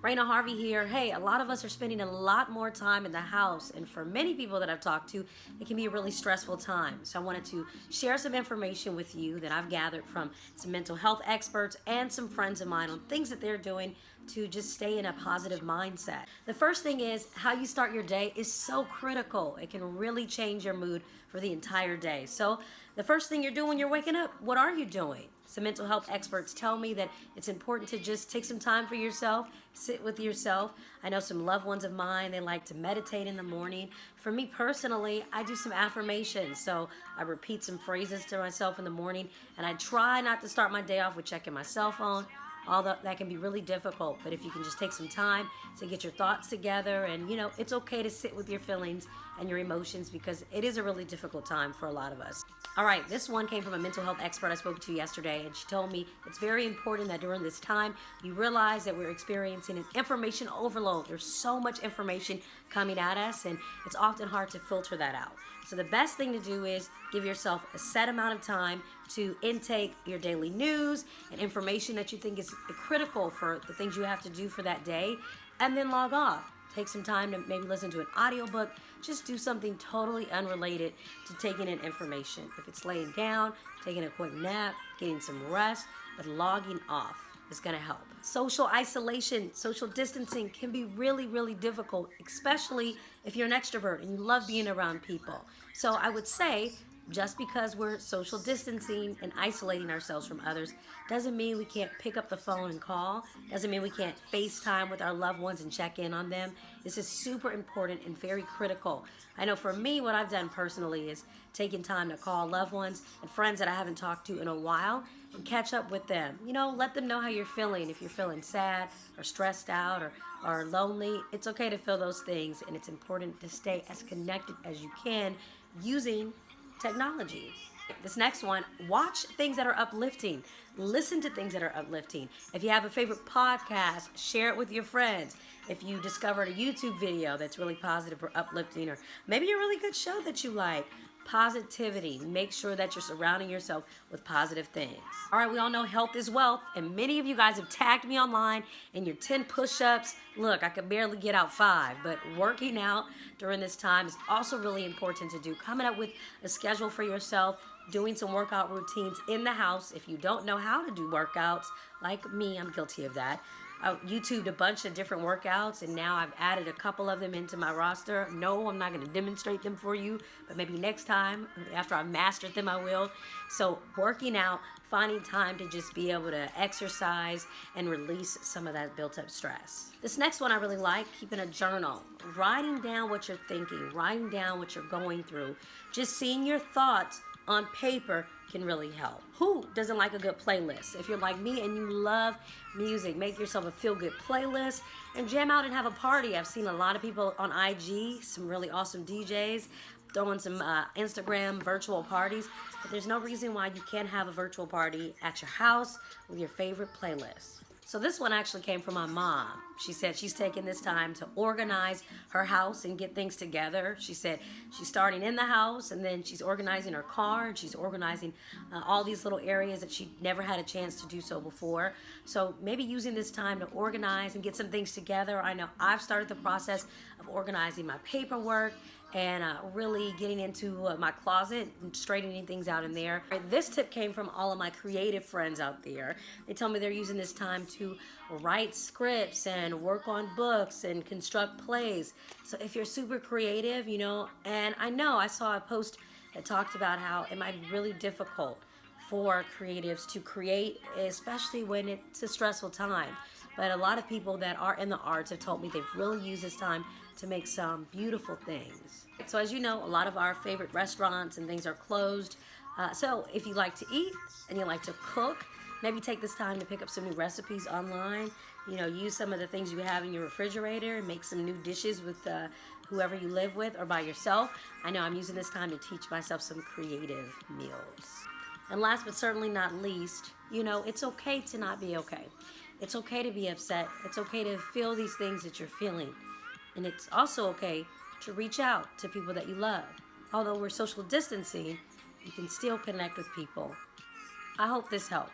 Raina Harvey here. Hey, a lot of us are spending a lot more time in the house, and for many people that I've talked to, it can be a really stressful time. So I wanted to share some information with you that I've gathered from some mental health experts and some friends of mine on things that they're doing to just stay in a positive mindset. The first thing is how you start your day is so critical. It can really change your mood for the entire day. So the first thing you're doing when you're waking up, what are you doing? Some mental health experts tell me that it's important to just take some time for yourself, sit with yourself. I know some loved ones of mine, they like to meditate in the morning. For me personally, I do some affirmations. So I repeat some phrases to myself in the morning, and I try not to start my day off with checking my cell phone. Although that can be really difficult, but if you can just take some time to get your thoughts together, and it's okay to sit with your feelings and your emotions, because it is a really difficult time for a lot of us. All right, this one came from a mental health expert I spoke to yesterday, and she told me it's very important that during this time you realize that we're experiencing an information overload. There's so much information coming at us, and it's often hard to filter that out. So the best thing to do is give yourself a set amount of time to intake your daily news and information that you think is critical for the things you have to do for that day, and then log off. Take some time to maybe listen to an audiobook. Just do something totally unrelated to taking in information. If it's laying down, taking a quick nap, getting some rest, but logging off is going to help. Social isolation, social distancing can be really, really difficult, especially if you're an extrovert and you love being around people. So I would say, just because we're social distancing and isolating ourselves from others doesn't mean we can't pick up the phone and call. Doesn't mean we can't FaceTime with our loved ones and check in on them. This is super important and very critical. I know for me, what I've done personally is taking time to call loved ones and friends that I haven't talked to in a while and catch up with them. Let them know how you're feeling. If you're feeling sad or stressed out or lonely, it's okay to feel those things, and it's important to stay as connected as you can using technology. This next one, watch things that are uplifting. Listen to things that are uplifting. If you have a favorite podcast, share it with your friends. If you discovered a YouTube video that's really positive or uplifting, or maybe a really good show that you like, positivity. Make sure that you're surrounding yourself with positive things. All right, we all know health is wealth, and many of you guys have tagged me online in your 10 push-ups. Look, I could barely get out 5, but working out during this time is also really important to do. Coming up with a schedule for yourself, doing some workout routines in the house. If you don't know how to do workouts, like me, I'm guilty of that. I YouTubed a bunch of different workouts, and now I've added a couple of them into my roster. No, I'm not going to demonstrate them for you, but maybe next time, after I've mastered them, I will. So working out, finding time to just be able to exercise and release some of that built up stress. This next one I really like, keeping a journal. Writing down what you're thinking, writing down what you're going through. Just seeing your thoughts on paper can really help. Who doesn't like a good playlist? If you're like me and you love music, make yourself a feel-good playlist and jam out and have a party. I've seen a lot of people on IG, some really awesome DJs, throwing some Instagram virtual parties, but there's no reason why you can't have a virtual party at your house with your favorite playlist. So this one actually came from my mom. She said she's taking this time to organize her house and get things together. She said she's starting in the house, and then she's organizing her car, and she's organizing all these little areas that she never had a chance to do so before. So maybe using this time to organize and get some things together. I know I've started the process of organizing my paperwork and really getting into my closet and straightening things out in there. This tip came from all of my creative friends out there. They tell me they're using this time to write scripts and work on books and construct plays. So if you're super creative, and I saw a post that talked about how it might be really difficult for creatives to create, especially when it's a stressful time. But a lot of people that are in the arts have told me they've really used this time to make some beautiful things. So as you know, a lot of our favorite restaurants and things are closed. So if you like to eat and you like to cook, maybe take this time to pick up some new recipes online. Use some of the things you have in your refrigerator and make some new dishes with whoever you live with or by yourself. I know I'm using this time to teach myself some creative meals. And last but certainly not least, it's okay to not be okay. It's okay to be upset. It's okay to feel these things that you're feeling. And it's also okay to reach out to people that you love. Although we're social distancing, you can still connect with people. I hope this helped.